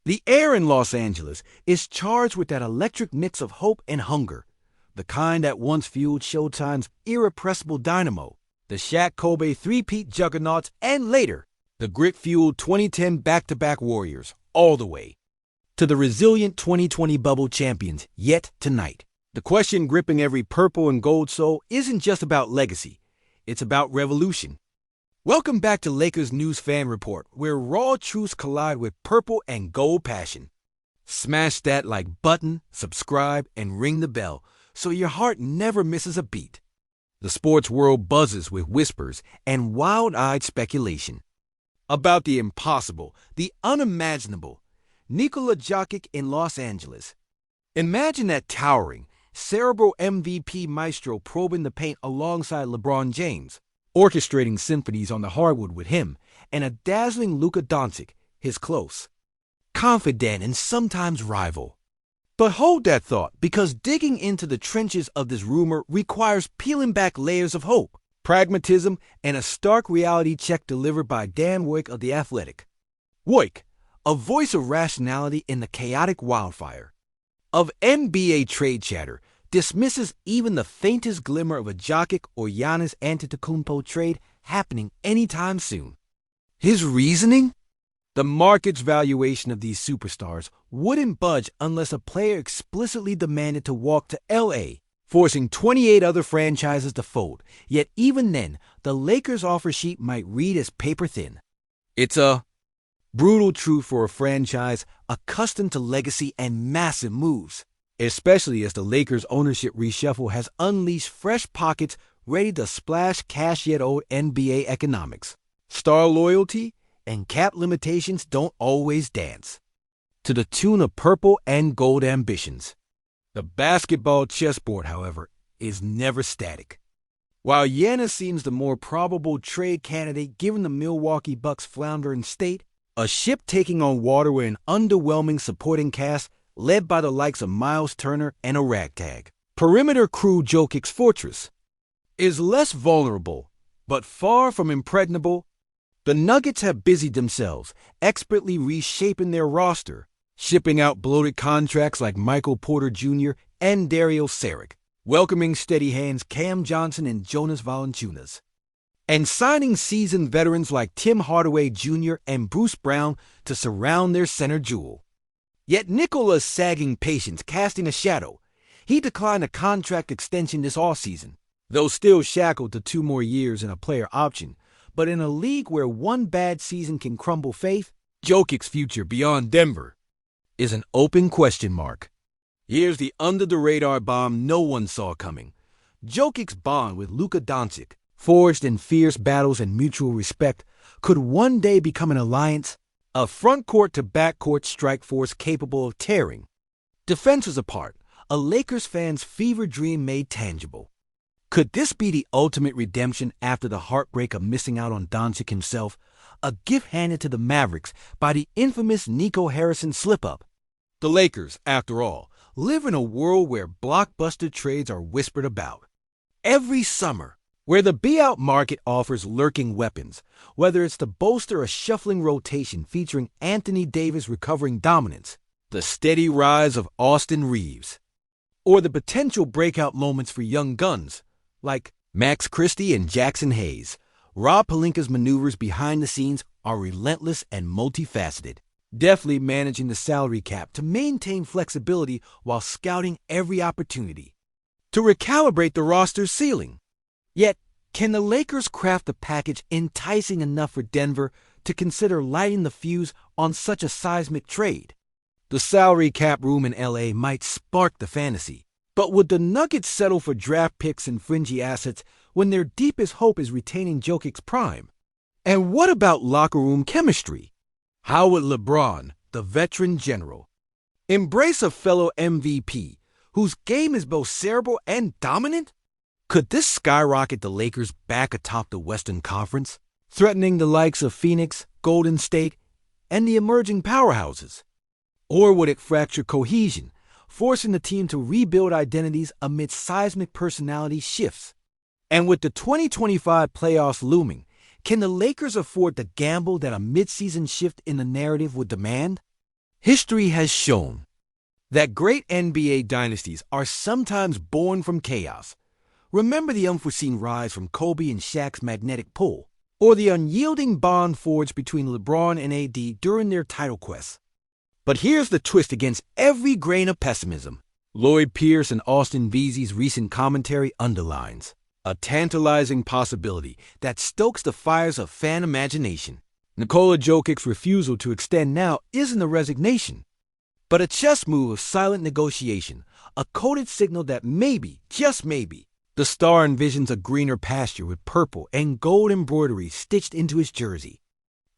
The air in Los Angeles is charged with that electric mix of hope and hunger, the kind that once fueled Showtime's irrepressible dynamo, the Shaq Kobe three-peat juggernauts, and later, the grit-fueled 2010 back-to-back Warriors, all the way to the resilient 2020 bubble champions yet tonight. The question gripping every purple and gold soul isn't just about legacy, it's about revolution. Welcome back to Lakers News Fan Report, where raw truths collide with purple and gold passion. Smash that like button, subscribe, and ring the bell so your heart never misses a beat. The sports world buzzes with whispers and wild-eyed speculation about the impossible, the unimaginable. Nikola Jokic in Los Angeles. Imagine that towering, cerebral MVP maestro probing the paint alongside LeBron James, orchestrating symphonies on the hardwood with him, and a dazzling Luka Doncic, his close, confidant, and sometimes rival. But hold that thought, because digging into the trenches of this rumor requires peeling back layers of hope, pragmatism, and a stark reality check delivered by Dan Woik of The Athletic. Woik, a voice of rationality in the chaotic wildfire of NBA trade chatter, dismisses even the faintest glimmer of a Jokic or Giannis Antetokounmpo trade happening anytime soon. His reasoning? The market's valuation of these superstars wouldn't budge unless a player explicitly demanded to walk to LA, forcing 28 other franchises to fold. Yet even then, the Lakers' offer sheet might read as paper thin. It's a brutal truth for a franchise accustomed to legacy and massive moves, especially as the Lakers' ownership reshuffle has unleashed fresh pockets ready to splash cash-yet-old NBA economics. Star loyalty and cap limitations don't always dance to the tune of purple and gold ambitions. The basketball chessboard, however, is never static. While Giannis seems the more probable trade candidate given the Milwaukee Bucks' floundering state, a ship taking on water with an underwhelming supporting cast led by the likes of Miles Turner and a ragtag perimeter crew, Jokic's fortress is less vulnerable, but far from impregnable. The Nuggets have busied themselves, expertly reshaping their roster, shipping out bloated contracts like Michael Porter Jr. and Dario Saric, welcoming steady hands Cam Johnson and Jonas Valanciunas, and signing seasoned veterans like Tim Hardaway Jr. and Bruce Brown to surround their center jewel. Yet Nikola's sagging patience casting a shadow. He declined a contract extension this offseason, though still shackled to 2 more years and a player option. But in a league where one bad season can crumble faith, Jokic's future beyond Denver is an open question mark. Here's the under-the-radar bomb no one saw coming. Jokic's bond with Luka Doncic, forged in fierce battles and mutual respect, could one day become an alliance, a front-court to back-court strike force capable of tearing defenses apart, a Lakers fan's fever dream made tangible. Could this be the ultimate redemption after the heartbreak of missing out on Doncic himself, a gift handed to the Mavericks by the infamous Nico Harrison slip-up? The Lakers, after all, live in a world where blockbuster trades are whispered about every summer, where the buyout market offers lurking weapons, whether it's to bolster a shuffling rotation featuring Anthony Davis recovering dominance, the steady rise of Austin Reeves, or the potential breakout moments for young guns like Max Christie and Jackson Hayes. Rob Pelinka's maneuvers behind the scenes are relentless and multifaceted, deftly managing the salary cap to maintain flexibility while scouting every opportunity to recalibrate the roster's ceiling. Yet, can the Lakers craft a package enticing enough for Denver to consider lighting the fuse on such a seismic trade? The salary cap room in LA might spark the fantasy, but would the Nuggets settle for draft picks and fringy assets when their deepest hope is retaining Jokic's prime? And what about locker room chemistry? How would LeBron, the veteran general, embrace a fellow MVP whose game is both cerebral and dominant? Could this skyrocket the Lakers back atop the Western Conference, threatening the likes of Phoenix, Golden State, and the emerging powerhouses? Or would it fracture cohesion, forcing the team to rebuild identities amid seismic personality shifts? And with the 2025 playoffs looming, can the Lakers afford the gamble that a midseason shift in the narrative would demand? History has shown that great NBA dynasties are sometimes born from chaos. Remember the unforeseen rise from Kobe and Shaq's magnetic pull, or the unyielding bond forged between LeBron and AD during their title quests. But here's the twist against every grain of pessimism. Lloyd Pierce and Austin Veazey's recent commentary underlines a tantalizing possibility that stokes the fires of fan imagination. Nikola Jokic's refusal to extend now isn't a resignation, but a chess move of silent negotiation, a coded signal that maybe, just maybe, the star envisions a greener pasture with purple and gold embroidery stitched into his jersey.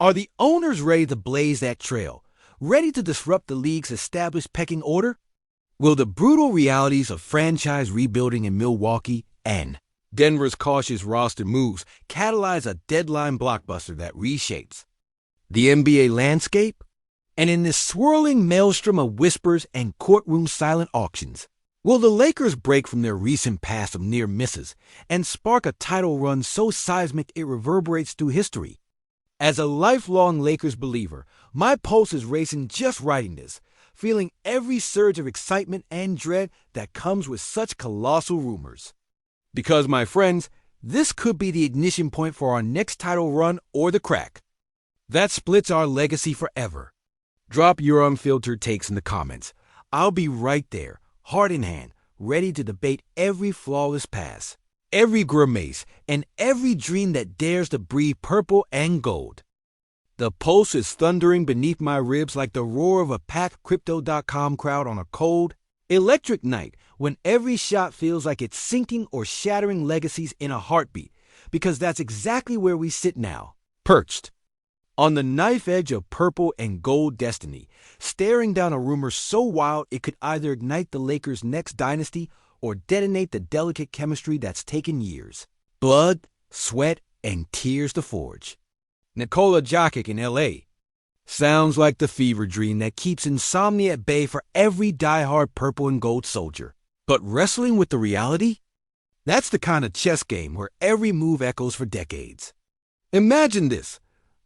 Are the owners ready to blaze that trail, ready to disrupt the league's established pecking order? Will the brutal realities of franchise rebuilding in Milwaukee and Denver's cautious roster moves catalyze a deadline blockbuster that reshapes the NBA landscape? And in this swirling maelstrom of whispers and courtroom silent auctions, will the Lakers break from their recent past of near misses and spark a title run so seismic it reverberates through history? As a lifelong Lakers believer, my pulse is racing just writing this, feeling every surge of excitement and dread that comes with such colossal rumors. Because, my friends, this could be the ignition point for our next title run or the crack that splits our legacy forever. Drop your unfiltered takes in the comments. I'll be right there, heart in hand, ready to debate every flawless pass, every grimace, and every dream that dares to breathe purple and gold. The pulse is thundering beneath my ribs like the roar of a packed Crypto.com crowd on a cold, electric night when every shot feels like it's sinking or shattering legacies in a heartbeat, because that's exactly where we sit now, perched on the knife edge of purple and gold destiny, staring down a rumor so wild it could either ignite the Lakers' next dynasty or detonate the delicate chemistry that's taken years, blood, sweat, and tears to forge. Nikola Jokic in LA. Sounds like the fever dream that keeps insomnia at bay for every diehard purple and gold soldier. But wrestling with the reality? That's the kind of chess game where every move echoes for decades. Imagine this.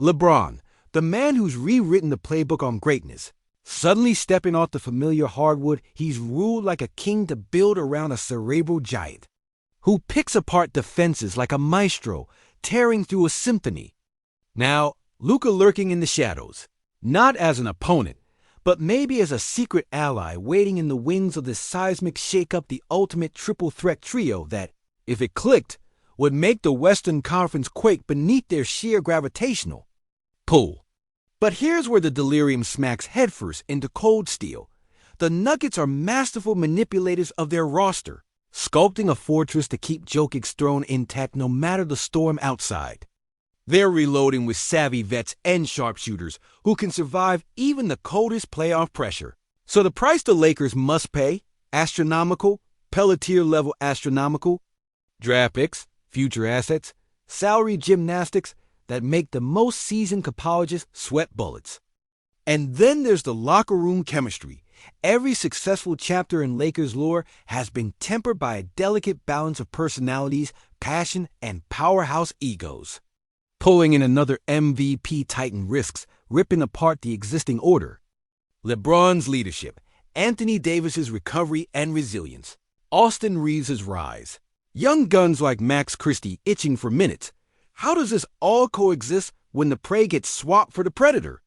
LeBron, the man who's rewritten the playbook on greatness, suddenly stepping off the familiar hardwood he's ruled like a king to build around a cerebral giant, who picks apart defenses like a maestro, tearing through a symphony. Now, Luka lurking in the shadows, not as an opponent, but maybe as a secret ally waiting in the wings of this seismic shakeup, the ultimate triple threat trio that, if it clicked, would make the Western Conference quake beneath their sheer gravitational pull. But here's where the delirium smacks headfirst into cold steel. The Nuggets are masterful manipulators of their roster, sculpting a fortress to keep Jokic's throne intact no matter the storm outside. They're reloading with savvy vets and sharpshooters who can survive even the coldest playoff pressure. So the price the Lakers must pay, astronomical, Pelletier-level astronomical, draft picks, future assets, salary gymnastics that make the most seasoned capologists sweat bullets. And then there's the locker room chemistry. Every successful chapter in Lakers lore has been tempered by a delicate balance of personalities, passion, and powerhouse egos. Pulling in another MVP titan risks ripping apart the existing order. LeBron's leadership, Anthony Davis's recovery and resilience, Austin Reeves' rise, young guns like Max Christie itching for minutes. How does this all coexist when the prey gets swapped for the predator?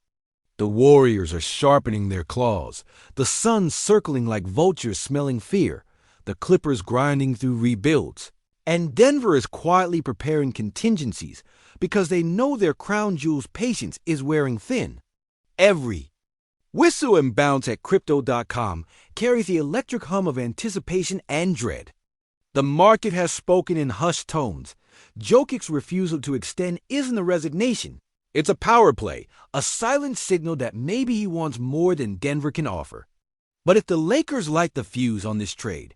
The Warriors are sharpening their claws, the Suns circling like vultures smelling fear, the Clippers grinding through rebuilds, and Denver is quietly preparing contingencies because they know their crown jewel's patience is wearing thin. Every whistle and bounce at Crypto.com carries the electric hum of anticipation and dread. The market has spoken in hushed tones. Jokic's refusal to extend isn't a resignation. It's a power play, a silent signal that maybe he wants more than Denver can offer. But if the Lakers light the fuse on this trade,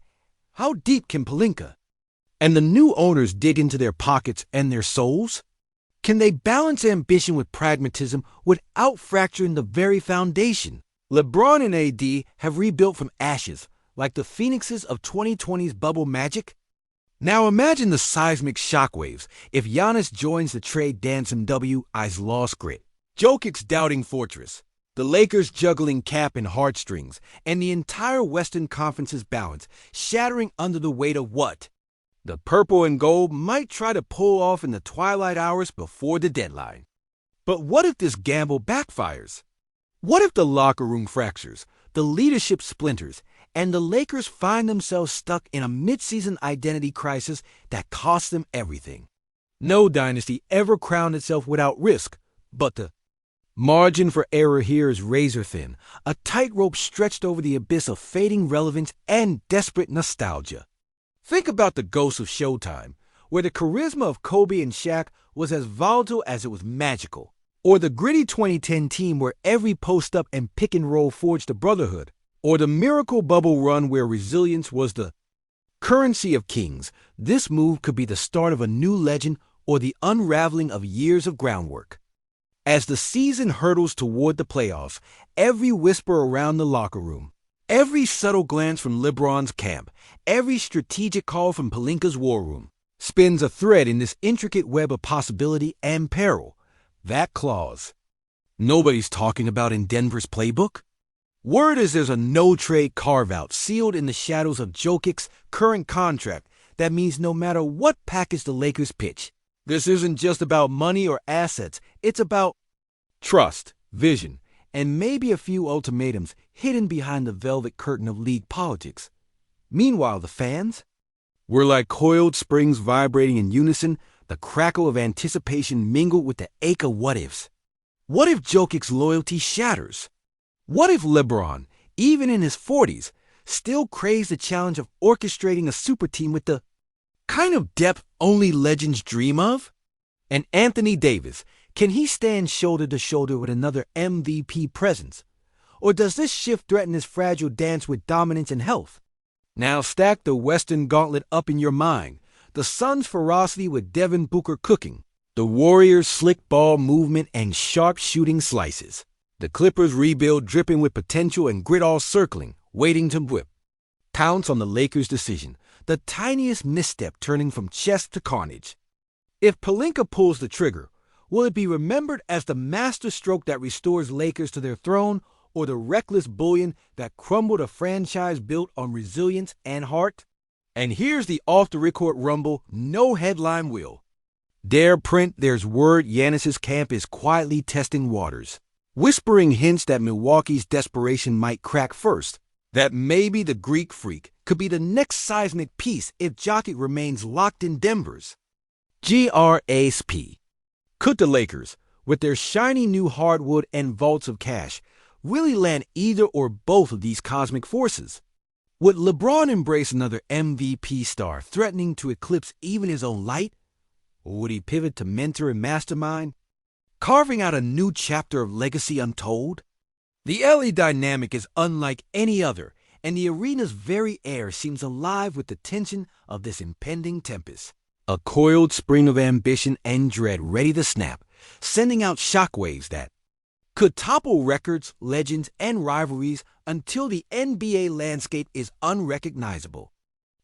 how deep can Pelinka and the new owners dig into their pockets and their souls? Can they balance ambition with pragmatism without fracturing the very foundation? LeBron and AD have rebuilt from ashes, like the phoenixes of 2020's bubble magic. Now imagine the seismic shockwaves if Giannis joins the trade dance in WI's lost grit, Jokic's doubting fortress, The Lakers juggling cap and heartstrings, and the entire Western Conference's balance shattering under the weight of what the purple and gold might try to pull off in the twilight hours before the deadline. But what if this gamble backfires? What if the locker room fractures, the leadership splinters, and the Lakers find themselves stuck in a midseason identity crisis that costs them everything? No dynasty ever crowned itself without risk, but the margin for error here is razor-thin, a tightrope stretched over the abyss of fading relevance and desperate nostalgia. Think about the ghosts of Showtime, where the charisma of Kobe and Shaq was as volatile as it was magical. Or the gritty 2010 team where every post-up and pick-and-roll forged a brotherhood. Or the miracle bubble run where resilience was the currency of kings. This move could be the start of a new legend or the unraveling of years of groundwork. As the season hurtles toward the playoffs, every whisper around the locker room, every subtle glance from LeBron's camp, every strategic call from Pelinka's war room, spins a thread in this intricate web of possibility and peril. That clause nobody's talking about in Denver's playbook? Word is there's a no-trade carve-out sealed in the shadows of Jokic's current contract that means no matter what package the Lakers pitch, this isn't just about money or assets. It's about trust, vision, and maybe a few ultimatums hidden behind the velvet curtain of league politics. Meanwhile, the fans? We're like coiled springs vibrating in unison, the crackle of anticipation mingled with the ache of what-ifs. What if Jokic's loyalty shatters? What if LeBron, even in his 40s, still craves the challenge of orchestrating a super team with the kind of depth only legends dream of? And Anthony Davis, can he stand shoulder to shoulder with another MVP presence? Or does this shift threaten his fragile dance with dominance and health? Now stack the Western Gauntlet up in your mind. The Suns' ferocity with Devin Booker cooking. The Warriors' slick ball movement and sharp shooting slices. The Clippers' rebuild dripping with potential and grit all circling, waiting to whip. Pounce on the Lakers' decision, the tiniest misstep turning from chess to carnage. If Pelinka pulls the trigger, will it be remembered as the masterstroke that restores Lakers to their throne or the reckless bullion that crumbled a franchise built on resilience and heart? And here's the off-the-record rumble no headline will dare print there's word Giannis's camp is quietly testing waters, whispering hints that Milwaukee's desperation might crack first, that maybe the Greek freak could be the next seismic piece if Jokic remains locked in Denver's grasp. Could the Lakers, with their shiny new hardwood and vaults of cash, really land either or both of these cosmic forces? Would LeBron embrace another MVP star threatening to eclipse even his own light? Or would he pivot to mentor and mastermind, carving out a new chapter of legacy untold? The LA dynamic is unlike any other, and the arena's very air seems alive with the tension of this impending tempest. A coiled spring of ambition and dread ready to snap, sending out shockwaves that could topple records, legends, and rivalries until the NBA landscape is unrecognizable.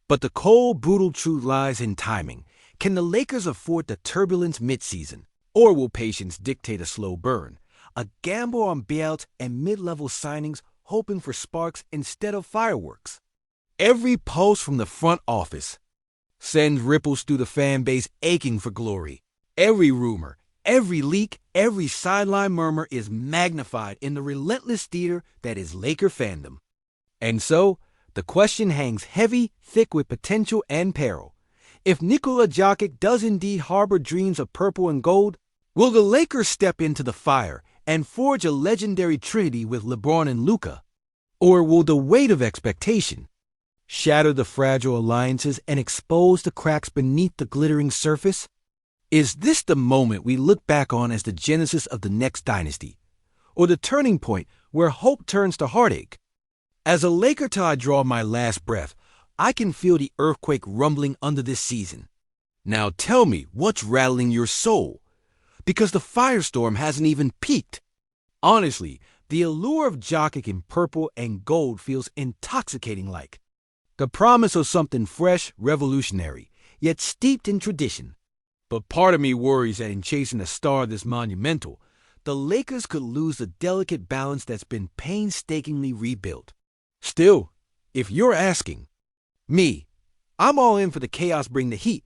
But the cold, brutal truth lies in timing. Can the Lakers afford the turbulence midseason? Or will patience dictate a slow burn? A gamble on bailouts and mid-level signings hoping for sparks instead of fireworks. Every pulse from the front office sends ripples through the fan base aching for glory. Every rumor, every leak, every sideline murmur is magnified in the relentless theater that is Laker fandom. And so, the question hangs heavy, thick with potential and peril. If Nikola Jokic does indeed harbor dreams of purple and gold, will the Lakers step into the fire and forge a legendary trinity with LeBron and Luka? Or will the weight of expectation shatter the fragile alliances and expose the cracks beneath the glittering surface? Is this the moment we look back on as the genesis of the next dynasty, or the turning point where hope turns to heartache? As a Laker till I draw my last breath, I can feel the earthquake rumbling under this season. Now tell me what's rattling your soul, because the firestorm hasn't even peaked. Honestly, the allure of Jokic in purple and gold feels intoxicating like the promise of something fresh, revolutionary, yet steeped in tradition. But part of me worries that in chasing a star this monumental, the Lakers could lose the delicate balance that's been painstakingly rebuilt. Still, if you're asking me, I'm all in for the chaos bring the heat,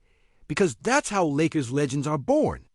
because that's how Lakers legends are born.